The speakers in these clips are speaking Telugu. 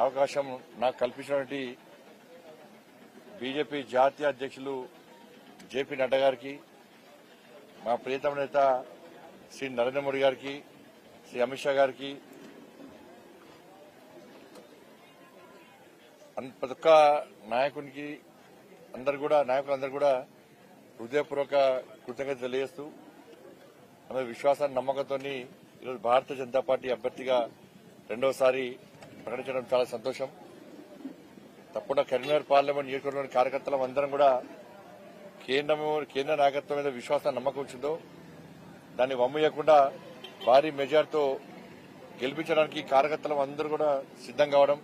అవకాశం నాకు కల్పించినటువంటి బీజేపీ జాతీయ అధ్యక్షులు జేపీ నడ్డా గారికి, మా ప్రియతమ నేత శ్రీ నరేంద్ర మోడీ గారికి, శ్రీ అమిత్ షా గారికి, ప్రతి ఒక్క నాయకునికి నాయకులందరూ కూడా హృదయపూర్వక కృతజ్ఞత తెలియజేస్తూ ఆమె విశ్వాసాన్ని నమ్మకంతో ఈరోజు భారతీయ జనతా పార్టీ అభ్యర్థిగా రెండవసారి ప్రకటించడం చాలా సంతోషం. తప్పకుండా కరీంనగర్ పార్లమెంట్ నియోజకవర్గంలోని కార్యకర్తలం అందరం కూడా కేంద్ర నాయకత్వం మీద విశ్వాసాన్ని నమ్మకం ఉంచిందో దాన్ని వమ్మయ్యకుండా భారీ మెజార్టీతో గెలిపించడానికి కార్యకర్తలం అందరూ కూడా సిద్దం కావడం,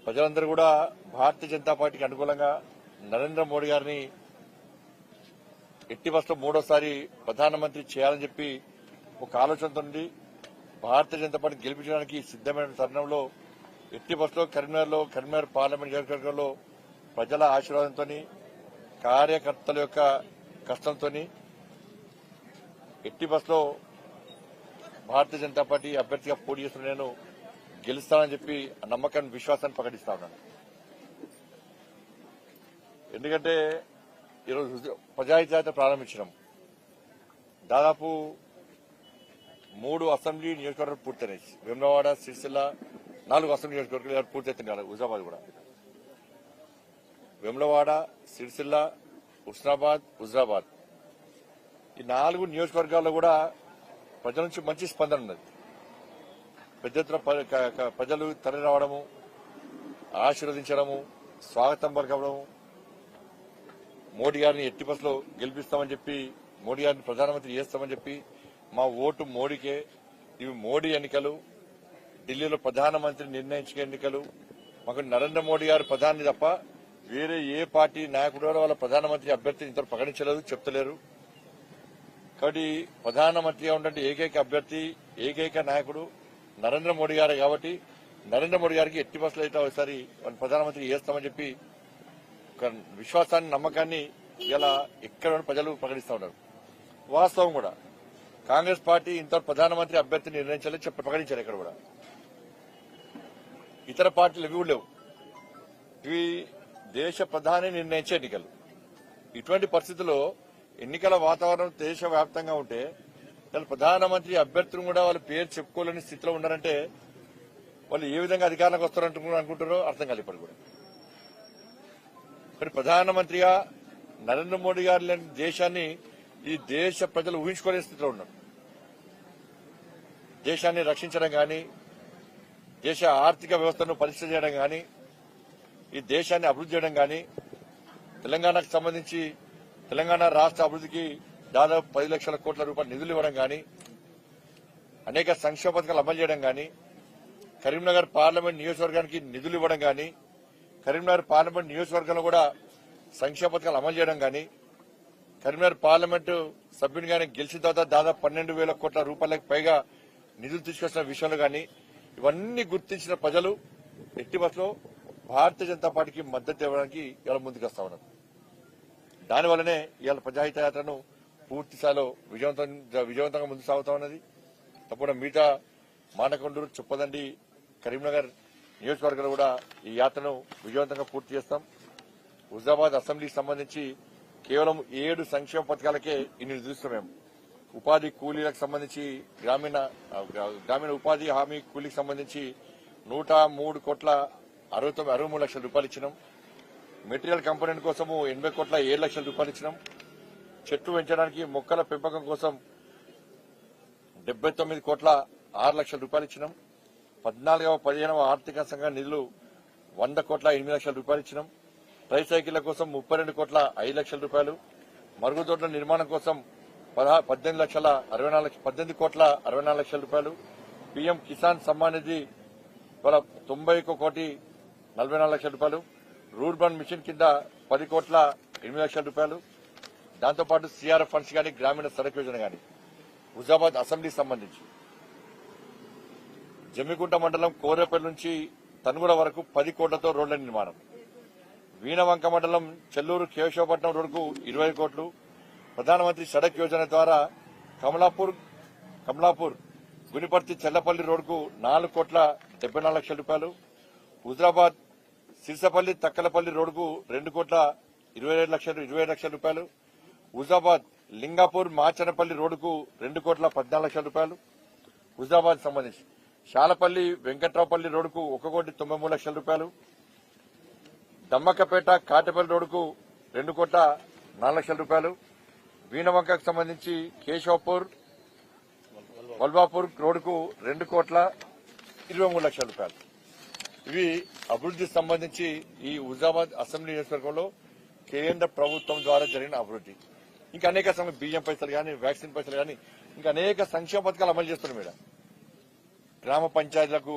ప్రజలందరూ కూడా భారతీయ జనతా పార్టీకి అనుకూలంగా నరేంద్ర మోడీ గారిని ఎట్టి బస్సులో మూడోసారి ప్రధానమంత్రి చేయాలని చెప్పి ఒక ఆలోచనతో భారతీయ జనతా పార్టీ గెలిపించడానికి సిద్దమైన తరుణంలో ఎట్టి బస్సులో కరీంనగర్ పార్లమెంట్ నియోజకవర్గంలో ప్రజల ఆశీర్వాదంతో, కార్యకర్తల యొక్క కష్టంతో ఎట్టి బస్సులో భారతీయ జనతా పార్టీ అభ్యర్థిగా పోటీ చేస్తున్న నేను గెలుస్తానని చెప్పి ఆ నమ్మకాన్ని, విశ్వాసాన్ని ప్రకటిస్తా ఉన్నాను. ఎందుకంటే ఈరోజు ప్రజాహిత ప్రారంభించడం దాదాపు 3 అసెంబ్లీ నియోజకవర్గాలు పూర్తయినాయి. వేములవాడ, సిరిసిల్ల 4 అసెంబ్లీ నియోజకవర్గాలు పూర్తవుతున్నాయి. హుజాబాద్ కూడా, వేములవాడ, సిరిసిల్ల, హుజరాబాద్ ఈ 4 నియోజకవర్గాల్లో కూడా ప్రజల నుంచి మంచి స్పందన ఉన్నది. పెద్ద ఎత్తున ప్రజలు తరలి రావడము, ఆశీర్వదించడము, స్వాగతం పలకడము, మోడీ గారిని ఎట్టి బస్సులో గెలిపిస్తామని చెప్పి, మోడీ గారిని ప్రధానమంత్రి చేస్తామని చెప్పి, మా ఓటు మోడీకే, ఇవి మోడీ ఎన్నికలు, ఢిల్లీలో ప్రధానమంత్రి నిర్ణయించే ఎన్నికలు, మాకు నరేంద్ర మోడీ గారు ప్రధాని తప్ప వేరే ఏ పార్టీ నాయకుడు వాళ్ళ ప్రధానమంత్రి అభ్యర్థిని ఇంత ప్రకటించలేదు, చెప్తలేరు. కాబట్టి ప్రధానమంత్రిగా ఉన్నటువంటి ఏకైక అభ్యర్థి, ఏకైక నాయకుడు నరేంద్ర మోడీ గారే. కాబట్టి నరేంద్ర మోడీ గారికి ఎట్టి బస్సులు అయితే ఒకసారి ప్రధానమంత్రి చేస్తామని చెప్పి ఒక విశ్వాసాన్ని, నమ్మకాన్ని ఇలా ఎక్కడ ప్రజలు ప్రకటిస్తా ఉన్నారు. వాస్తవం కూడా కాంగ్రెస్ పార్టీ ఇంత ప్రధానమంత్రి అభ్యర్థిని నిర్ణయించాలని ప్రకటించారు. ఇక్కడ కూడా ఇతర పార్టీలు ఇవి లేవు. ఇవి దేశ ప్రధాని నిర్ణయించే ఎన్నికలు. ఇటువంటి పరిస్థితుల్లో ఎన్నికల వాతావరణం దేశవ్యాప్తంగా ఉంటే ప్రధానమంత్రి అభ్యర్థులు కూడా వాళ్ళ పేరు చెప్పుకోలేని స్థితిలో ఉన్నారంటే వాళ్ళు ఏ విధంగా అధికారంలోకి వస్తారంటూ అనుకుంటారో అర్థం కాదు. ఇప్పుడు కూడా మరి ప్రధానమంత్రిగా నరేంద్ర మోడీ గారు లేని దేశాన్ని ఈ దేశ ప్రజలు ఊహించుకోలేని స్థితిలో ఉన్నారు. దేశాన్ని రక్షించడం గాని, దేశ ఆర్థిక వ్యవస్థను పరీక్ష చేయడం గాని, ఈ దేశాన్ని అభివృద్ధి చేయడం గాని, తెలంగాణకు సంబంధించి తెలంగాణ రాష్ట్ర అభివృద్ధికి దాదాపు 10 లక్షల కోట్ల రూపాయల నిధులు ఇవ్వడం గాని, అనేక సంక్షేమ పథకాలు అమలు చేయడం గాని, కరీంనగర్ పార్లమెంట్ నియోజకవర్గానికి నిధులు ఇవ్వడం గాని, కరీంనగర్ పార్లమెంట్ నియోజకవర్గంలో కూడా సంక్షేమ పథకాలు అమలు చేయడం గాని, కరీంనగర్ పార్లమెంటు సభ్యునిగానే గెలిచిన తర్వాత దాదాపు 12,000 కోట్ల రూపాయలకు పైగా నిధులు తీసుకొచ్చిన విషయంలో గాని, ఇవన్నీ గుర్తించిన ప్రజలు ఎట్టి బస్సులో భారతీయ జనతా పార్టీకి మద్దతు ఇవ్వడానికి ఇలా ముందుకు వస్తా ఉన్నారు. దానివల్లనే ఇవాళ ప్రజాహిత యాత్రను పూర్తి స్థాయిలో విజయవంతంగా ముందుకు సాగుతా ఉన్నది. తప్పకుండా మిగతా మానకొండూరు, చొప్పదండి, కరీంనగర్ నియోజకవర్గాలు కూడా ఈ యాత్రను విజయవంతంగా పూర్తి చేస్తాం. హుజాబాద్ అసెంబ్లీకి సంబంధించి కేవలం 7 సంక్షేమ పథకాలకే ఇన్ని నిధులు మేము. ఉపాధి కూలీలకు సంబంధించి గ్రామీణ ఉపాధి హామీ కూలీకి సంబంధించి 103 కోట్ల 63 లక్షల రూపాయలు ఇచ్చినాం. మెటీరియల్ కంపోనెంట్ కోసము 80 కోట్ల 7 లక్షల రూపాయలు ఇచ్చినాం. చెట్లు పెంచడానికి మొక్కల పెంపకం కోసం 79 కోట్ల 6 లక్షల రూపాయలు ఇచ్చినాం. 14వ 15వ ఆర్థిక సంఘ నిధులు 100 కోట్ల 8 లక్షల రూపాయలు ఇచ్చినాం. ట్రైసైకిళ్ల కోసం 32 కోట్ల 5 లక్షల రూపాయలు, మరుగుదొడ్ల నిర్మాణం కోసం 18 కోట్ల 64 లక్షల రూపాయలు, పీఎం కిసాన్ సమ్మాన్ నిధి 91 కోటి 44 లక్షల రూపాయలు, రూర్బన్ మిషన్ కింద 10 కోట్ల 8 లక్షల రూపాయలు, దాంతోపాటు సీఆర్ఎఫ్ ఫండ్స్ గాని, గ్రామీణ సడక్ యోజన గాని. హుజాబాద్ అసెంబ్లీకి సంబంధించి జమ్మికుంట మండలం కోరేపల్లి నుంచి తనుగుల వరకు 10 కోట్లతో రోడ్ల నిర్మాణం, వీణవంక మండలం చెల్లూరు కేశవపట్నం రోడ్డుకు 20 కోట్లు, ప్రధానమంత్రి సడక్ యోజన ద్వారా కమలాపూర్ గునిపర్తి చెల్లపల్లి రోడ్డుకు 4,74,00,000 రూపాయలు. హుజరాబాద్ సిరిసపల్లి తక్కలపల్లి రోడ్డుకు 2,27,00,000 రూపాయలు. హుజరాబాద్ లింగాపూర్ మాచనపల్లి రోడ్డుకు 2,14,00,000 రూపాయలు. హుజరాబాద్ సంబంధించి శాలపల్లి వెంకట్రావుపల్లి రోడ్డుకు 1,93,00,000 రూపాయలు. దమ్మకపేట కాటపల్లి రోడ్డుకు 2,04,00,000 రూపాయలు. వీణవంకకు సంబంధించి కేశవపూర్ వల్వాపూర్ రోడ్డుకు 2,23,00,000 రూపాయలు. ఇవి అభివృద్ధికి సంబంధించి ఈ హుజరాబాద్ అసెంబ్లీ నియోజకవర్గంలో కేంద్ర ప్రభుత్వం ద్వారా జరిగిన అభివృద్ధి. ఇంకా అనేక బియ్యం పైసలు కానీ, వ్యాక్సిన్ పైసలు కానీ, ఇంకా అనేక సంక్షేమ పథకాలు అమలు చేస్తున్నాం. గ్రామ పంచాయతీలకు